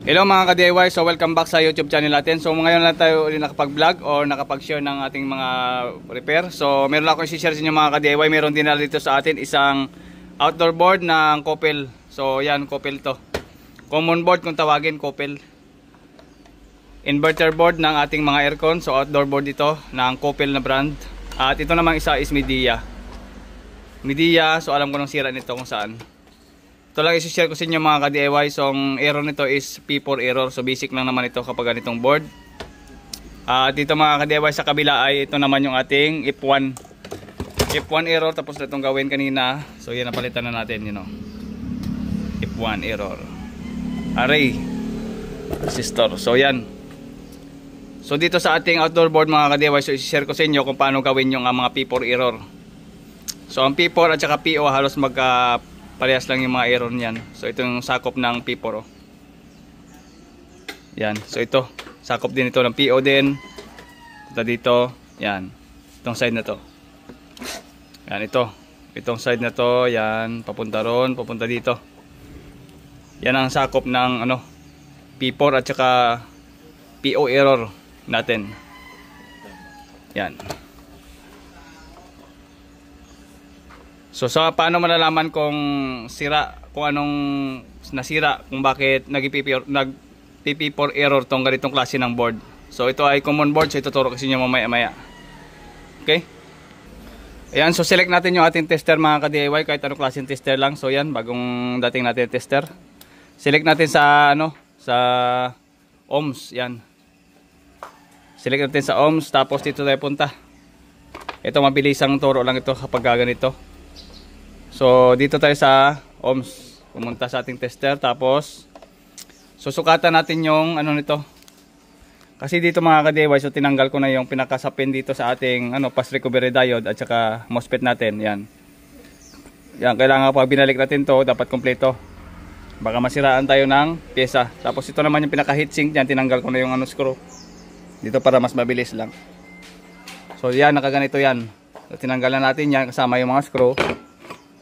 Hello mga ka-DIY, so welcome back sa YouTube channel natin. So ngayon lang tayo ulit nakapag-vlog or nakapag-share ng ating mga repair. So meron lang akong i-share sa inyo mga ka-DIY. Meron din na dito sa atin isang outdoor board ng Coppel. So yan, Coppel to. Common board kung tawagin, Coppel. Inverter board ng ating mga aircon. So outdoor board ito ng Coppel na brand. At ito namang isa is Midea. Midea, so alam ko nang sira nito kung saan. Ito lang isi-share ko sa inyo mga ka-DIY. So ang error nito is P4 error. So basic lang naman ito kapag ganitong board. Dito mga ka-DIY sa kabila ay ito naman yung ating F1 error. Tapos na itong gawin kanina. So yan, napalitan na natin, you know. F1 error. Array resistor. So yan. So dito sa ating outdoor board mga ka-DIY, so isi-share ko sa inyo kung paano gawin yung mga P4 error. So ang P4 at saka PO halos parehas lang yung mga error niyan. So ito yung sakop ng P4. Yan. So ito, sakop din ito ng PO din. Punta dito, yan. Itong side na to. Yan ito. Itong side na to, yan, papunta ron, papunta dito. Yan ang sakop ng P4 at saka PO error natin. Yan. So paano malalaman kung sira, kung anong nasira, kung bakit nag-P4 error tong ganitong klase ng board. So ito ay common board, so ituturo kasi nyo mamaya. Okay? Ayan, so select natin yung ating tester mga ka-DIY, kahit anong klaseng tester lang. So yan, bagong dating natin tester. Select natin sa sa ohms, yan. Select natin sa ohms, tapos dito tayo punta. Ito mabilisang turo lang ito kapag ganito. So dito tayo sa ohms, pumunta sa ating tester, tapos susukatan natin yung nito. Kasi dito mga ka-DIY, so tinanggal ko na yung pinakasapin dito sa ating fast recovery diode at saka MOSFET natin. Yan. Yan, kailangan pag binalik natin to, dapat kompleto. Baka masiraan tayo ng pyesa. Tapos ito naman yung pinaka heatsink, yan tinanggal ko na yung screw. Dito para mas mabilis lang. So yan, nakaganito yan. So, tinanggal na natin yan kasama yung mga screw.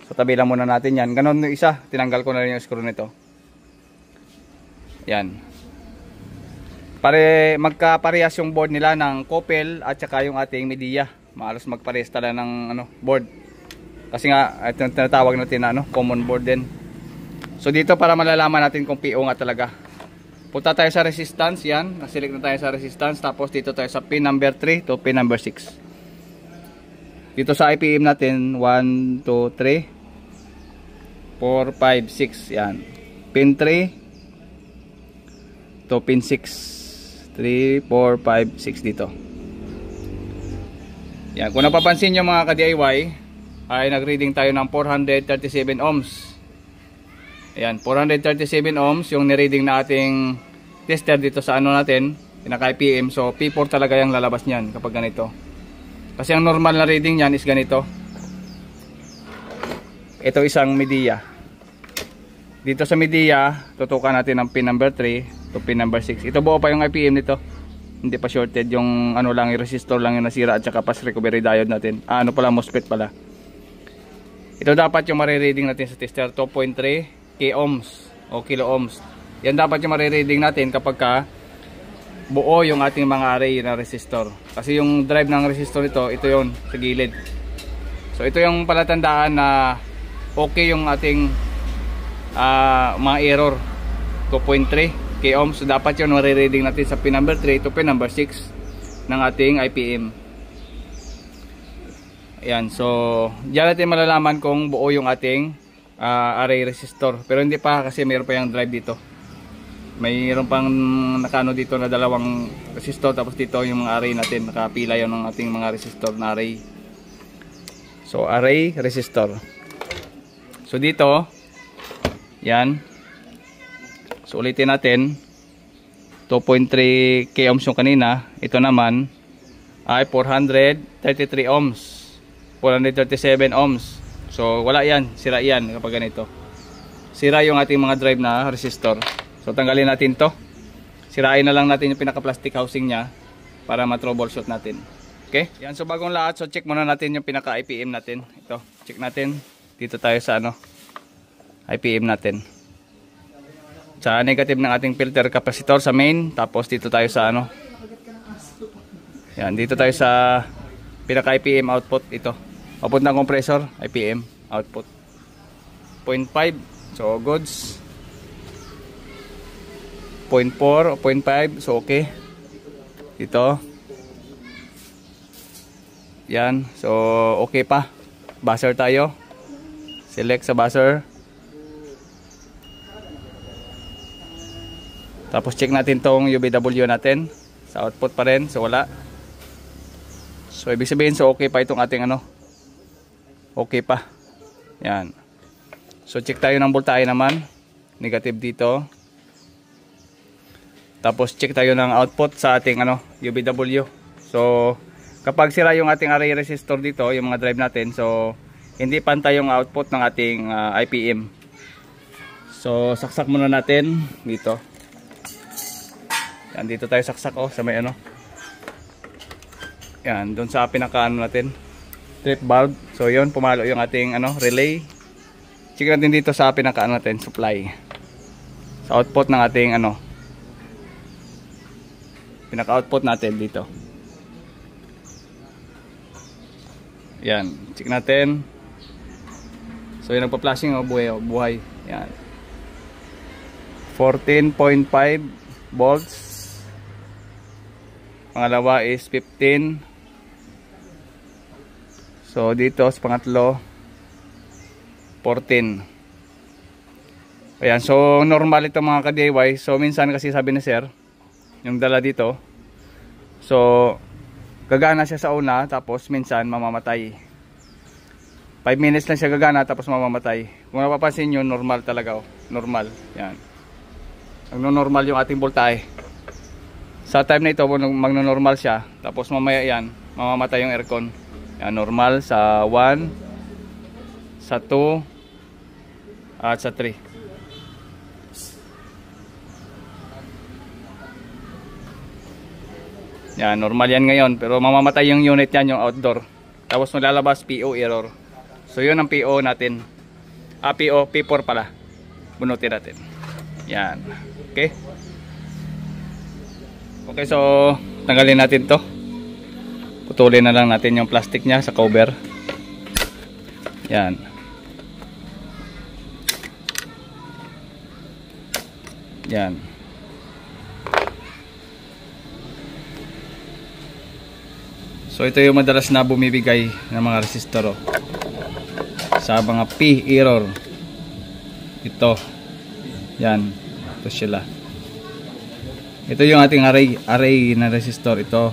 So tabi lang muna natin yan. Ganon yung isa, tinanggal ko na rin yung screw nito. Yan. Magkaparehas yung board nila ng Coppel at saka yung ating Midea. Maalos magparehas tala ng board. Kasi nga ito yung tinatawag natin common board din. So dito para malalaman natin kung PO nga talaga. Punta tayo sa resistance, yan. Select na tayo sa resistance, tapos dito tayo sa pin number 3 to pin number 6. Dito sa IPM natin 1, 2, 3 4, 5, 6, yan. Pin 3 to pin 6. 3, 4, 5, 6 dito. Yan, kung napapansin nyo mga ka-DIY, ay nag-reading tayo ng 437 ohms. Ayan, 437 ohms yung ni-reading na ating tester dito sa natin, pinaka-IPM. So P4 talaga yung lalabas niyan kapag ganito. Kasi ang normal na reading niyan is ganito. Ito isang Midea. Dito sa Midea, tutukan natin ang pin number 3 to pin number 6. Ito buo pa yung IPM nito. Hindi pa shorted, yung lang, yung resistor lang yung nasira at saka fast recovery diode natin. Pala, MOSFET pala. Ito dapat yung marireading natin sa tester, 2.3 k ohms o kilo ohms. Yan dapat yung marireading natin kapag buo yung ating mga array na resistor. Kasi yung drive ng resistor ito yun sa gilid. So ito yung palatandaan na okay yung ating mga error. 2.3 k ohms. So dapat yun marireading natin sa pin number 3 to pin number 6 ng ating IPM. Ayan, so diyan natin malalaman kung buo yung ating array resistor. Pero hindi pa, kasi mayroon pa yung drive dito. Mayroon pang nakano dito na dalawang resistor, tapos dito yung mga array natin, nakapila yun ng ating mga resistor na array. So array resistor. So dito yan. So ulitin natin, 2.3 k ohms yung kanina. Ito naman ay 433 ohms, 437 ohms. So wala yan, sira yan kapag ganito. Sira yung ating mga drive na resistor. So tanggalin natin to. Sirain na lang natin yung pinaka-plastic housing niya para ma-troubleshoot natin. Okay? Yan, so bagong lahat, so check muna natin yung pinaka-IPM natin. Ito, check natin. Dito tayo sa IPM natin. sa negative ng ating filter capacitor sa main. Tapos dito tayo sa ano. Yan, dito tayo sa pinaka IPM output ito. Output ng compressor, IPM output. 0.5. So goods. 0.4 o 0.5. So okay. Dito. Yan. So okay pa. Buzzer tayo. Select sa buzzer. Tapos check natin tong UVW natin. Sa output pa rin. So wala. So ibig sabihin so okay pa itong ating ano. Okay pa. Yan. So check tayo ng voltahe naman. Negative dito. Tapos check tayo ng output sa ating ano UVW. So kapag sira yung ating array resistor dito, yung mga drive natin, so hindi pantay yung output ng ating IPM. So saksak muna natin dito. Yan, dito tayo saksak sa may ano. Yan, doon sa pinakaano natin, trip valve. So yun, pumalo yung ating ano, relay. Check natin dito sa pinakaano natin, supply. Sa output ng ating ano, pinaka-output natin dito. Yan, check natin. So yun, nagpa-flashing buhay. Yan. 14.5 volts. Pangalawa is 15. So dito sa pangatlo 14. Ayan, so normal ito mga ka-DIY. So minsan kasi sabi ni sir, yung dala dito, so gagana siya sa una, tapos minsan mamamatay. 5 minutes lang siya gagana, tapos mamamatay. Kung napapansin nyo, normal talaga. Normal. Yan. Magno-normal yung ating voltahe. Sa time na ito, magno-normal siya. Tapos mamaya yan, mamamatay yung aircon. Yan, normal sa 1, sa 2, at sa 3. Yan, normal yan ngayon. Pero mamamatay yung unit yan, yung outdoor. Tapos malalabas PO error. So yun ang PO natin. PO, P4 pala. Bunutin natin. Yan. Okay. Okay, so tanggalin natin to. Putulin na lang natin yung plastic niya sa cover. Yan. Yan. So ito yung madalas na bumibigay ng mga resistor sa mga P error. Ito. Yan. Ito sila. Ito yung ating array na resistor. Ito.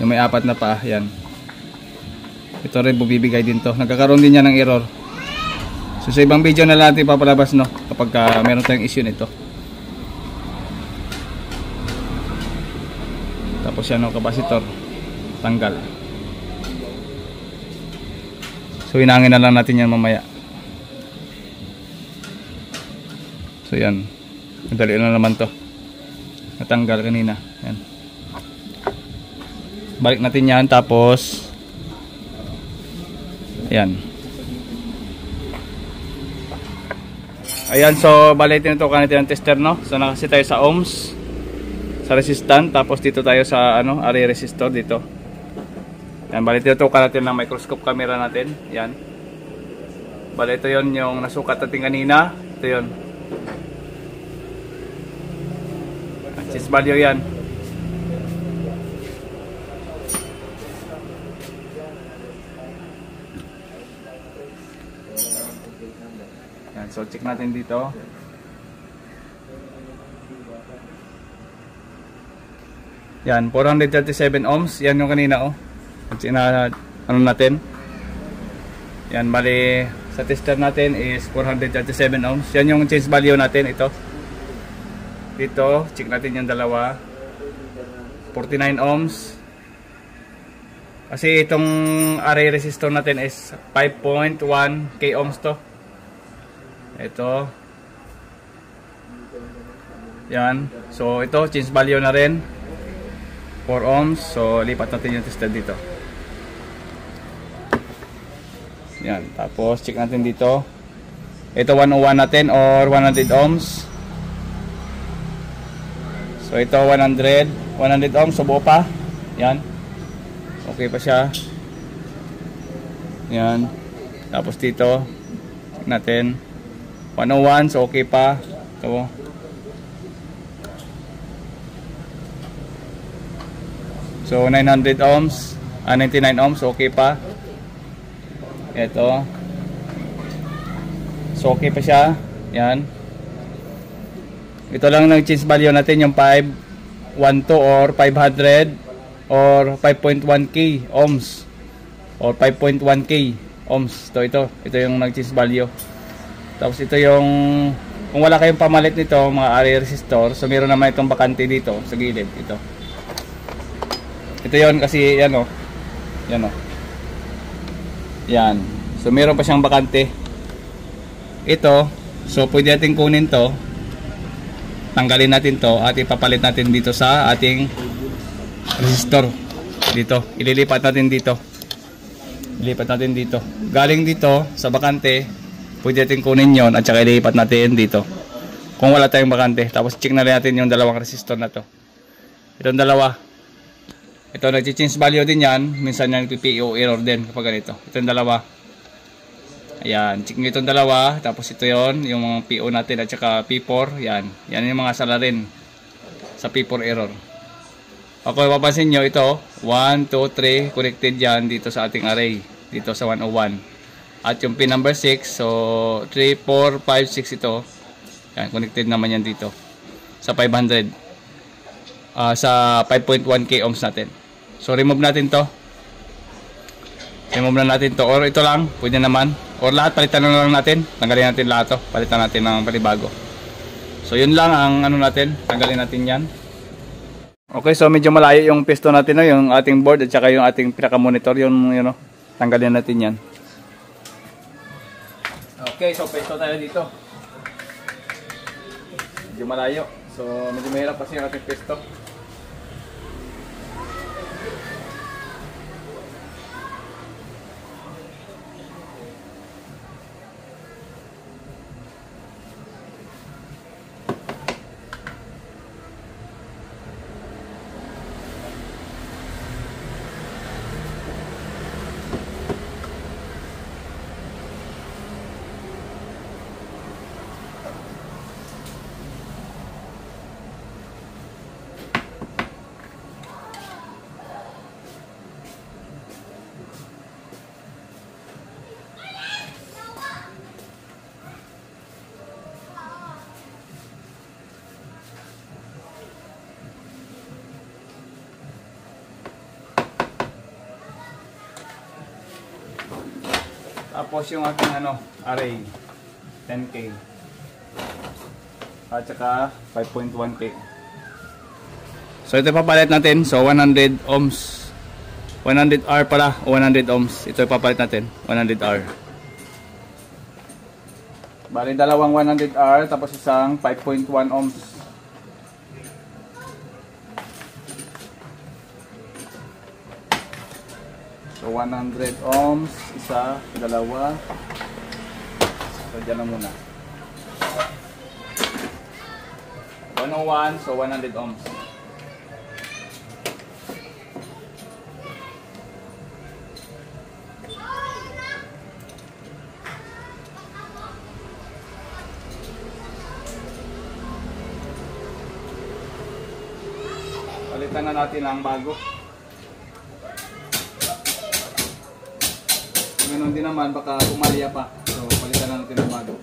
Yung may 4 na paa. Yan. Ito rin bumibigay din to. Nagkakaroon din yan ng error. So sa ibang video na lang natin papalabas, no, kapag meron tayong issue nito. Tapos yan ang capacitor. Tanggal. So hinangin na lang natin yan mamaya. So yan. Madali na naman to. Natanggal kanina. Yan. Balik natin yan. Tapos ayan. Ayan. So balik tinutukan natin ang tester, no. So nakasi tayo sa ohms, sa resistant. Tapos dito tayo sa ano, array resistor dito. Yan. Balik tinutukan natin ng microscope camera natin. Yan. Balik ito yon yung nasukat natin kanina. Ito yon. Its value yan. Yan, so check natin dito. Yan, 437 ohms. Yan yung kanina, oh. Ano natin? Yan, bali sa tester natin is 437 ohms. Yan yung change value natin, ito. Dito, check natin yung dalawa. 49 ohms. Kasi itong array resistor natin is 5.1 k ohms to. Ito. Yan. So ito, change value na rin. 4 ohms. So lipat natin yung tester dito. Yan. Tapos check natin dito. Ito 101 natin or 100 ohms. So ito 100 ohms, so buo pa. Yan. Okay pa siya. Yan. Tapos dito natin 101, so okay pa. Ito. So 900 ohms, 99 ohms, okay pa. Ito. So okay pa siya. Yan. Ito lang nag-change value natin yung 512 or 500 or 5.1k ohms or 5.1k ohms. Ito yung nag-change value. Tapos ito yung, kung wala kayong pamalit nito mga array resistor, so meron naman itong bakante dito sa gilid. Ito yon kasi yan o. Yan o. Yan. So meron pa siyang bakante. Ito, so pwede natin kunin to, tanggalin natin to at ipapalit natin dito sa ating resistor. Dito, ililipat natin dito. Galing dito sa bakante, pwede natin kunin yon at saka ililipat natin dito. Kung wala tayong bakante, tapos check na rin natin yung dalawang resistor na to. Itong dalawa. Ito nag-change value din yan. Minsan yan PPO error din kapag ganito. Itong dalawa. Ayan, check nyo itong dalawa. Tapos ito yon, yung mga PO natin at saka P4. Yan yung mga sala rin sa P4 error. Okay, mapapansin nyo ito 1, 2, 3 connected yan dito sa ating array, dito sa 101. At yung pin number 6, so 3, 4, 5, 6 ito. Yan, connected naman yan dito sa 500, sa 5.1k ohms natin. So remove natin to. Remove na natin to, or ito lang, pwede naman. Or lahat, palitan na lang natin. Tanggalin natin lahat to. Palitan natin ng panibago. So yun lang ang ano natin. Tanggalin natin yan. Okay, so medyo malayo yung pisto natin, no? Yung ating board at saka yung ating pinaka-monitor. Yun, no? Tanggalin natin yan. Okay, so pisto tayo dito. Medyo malayo. So medyo mahirap kasi yung ating pisto. Tapos yung ating array 10k at saka 5.1k. So ito papalit natin. So 100 ohms, 100R pala, 100 ohms. Ito papalit natin, 100R. Bali dalawang 100R tapos isang 5.1 ohms. So 100 ohms, isa, dalawa. So dyan lang muna. 101, so 100 ohms. Palitan na natin ang bago. Ganun din naman, baka umalya pa. So, palitan na natin ang bago.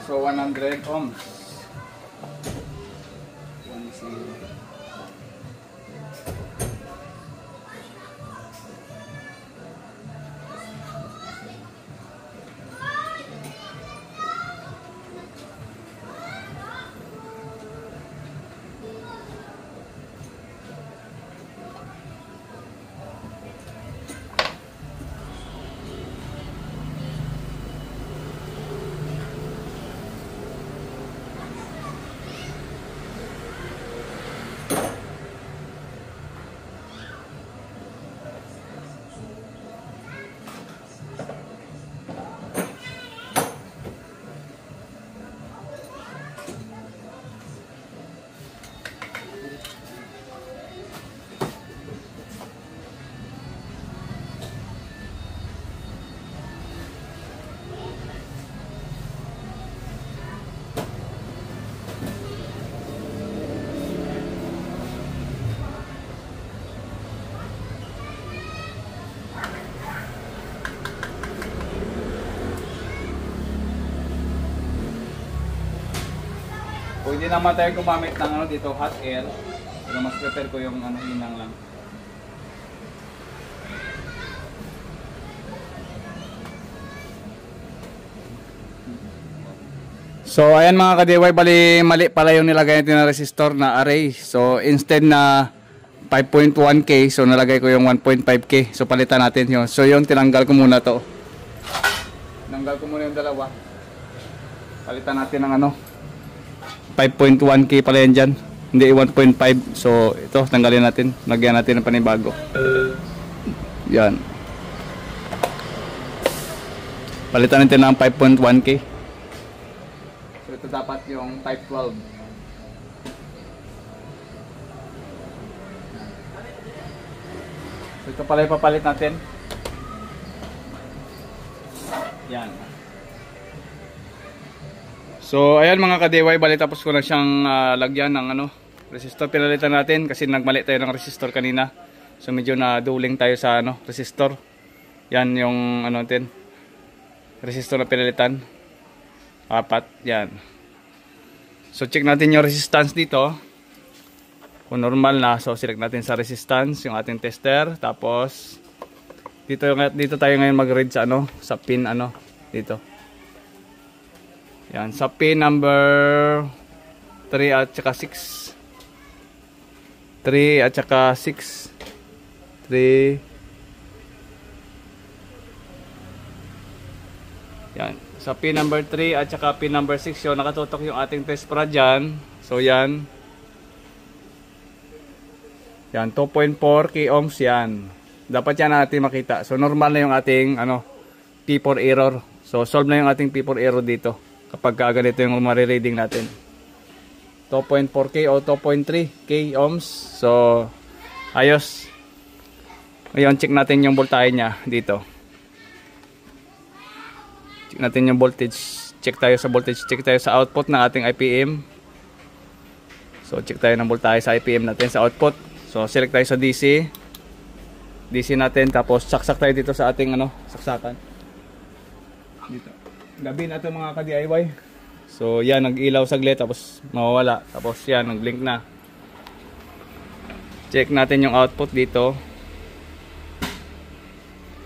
So 100 ohms. Pwede naman tayo gumamit ng ano dito, hot air. Pero mas prefer ko yung ano, inang lang. So ayan mga ka-DIY, bali mali pala yung nilagay natin na resistor na array. So instead na 5.1K, so nalagay ko yung 1.5K. So palitan natin yun. So yun, tinanggal ko muna to. Tinanggal ko muna yung dalawa. Palitan natin ng ano, 5.1K pala yan dyan, hindi 1.5. So ito, tanggalin natin, lagyan natin ng panibago. Yan, palitan natin ng 5.1K. So ito dapat yung 512. So ito pala ipapalit natin. Yan. So ayan mga ka-DIY, bali tapos ko na siyang lagyan ng ano, resistor. Pinalitan natin kasi nagmali tayo ng resistor kanina. So medyo na duling tayo sa ano, resistor. Yan yung ano natin, resistor na pinalitan. 4, yan. So check natin yung resistance dito. Kung normal na, so select natin sa resistance yung ating tester. Tapos dito tayo ngayon mag-read sa ano, sa pin ano dito. Yan, sa pin number 3 at saka 6. 3 at saka 6. 3. Yan, sa pin number 3 at saka pin number 6 yun, nakatutok yung ating test prod dyan. So yan. Yan, 2.4 k ohms yan. Dapat yan natin makita. So normal na yung ating ano, P4 error. So solve na yung ating P4 error dito. Kapag ganito yung marireading natin, 2.4K o 2.3K ohms. So ayos. Ngayon check natin yung voltahe nya dito. Check natin yung voltage. Check tayo sa voltage. Check tayo sa output ng ating IPM. So check tayo ng voltahe sa IPM natin sa output. So select tayo sa DC. DC natin, tapos saksak tayo dito sa ating ano, saksakan dito. Gabi na ito mga ka-DIY. So yan, nag-ilaw saglit tapos mawawala. Tapos yan, nag-blink na. Check natin yung output dito.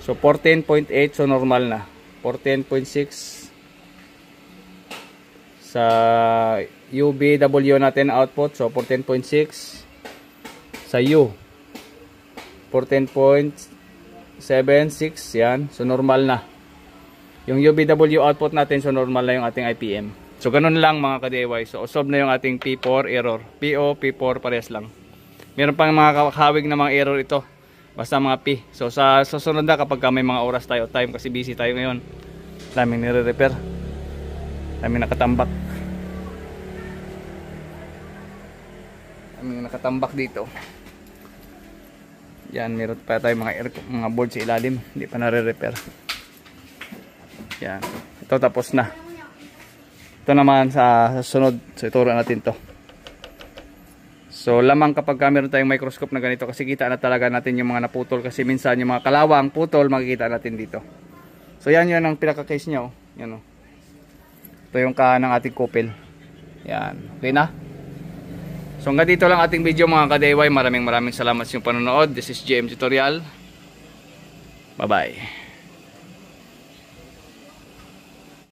So 14.8, so normal na. 14.6 sa UBW natin output. So 14.6 sa U 14.76, yan. So normal na yung UBW output natin, so normal na yung ating IPM. So ganun lang mga ka-DIY. So solve na yung ating P4 error. PO, P4 parehas lang. Meron pang mga kahawig na mga error ito, basta mga P. So sa susunod na, kapag may mga oras tayo, time, kasi busy tayo ngayon, daming nire-repair, daming nakatambak dito. Yan, meron pa tayo mga board sa ilalim, hindi pa nare-repair. Yan. Ito tapos na. Ito naman sa sunod. So ituro natin to. So lamang kapag meron tayong microscope na ganito, kasi kita na talaga natin yung mga naputol, kasi minsan yung mga kalawang putol makikita natin dito. So yan yun ang pinaka-case nya. Yan, oh. Ito yung ng ating kupil. Yan. Okay na? So hanggang dito lang ating video mga ka-DIY. Maraming salamat sa inyong panonood. This is GM Tutorial. Bye bye.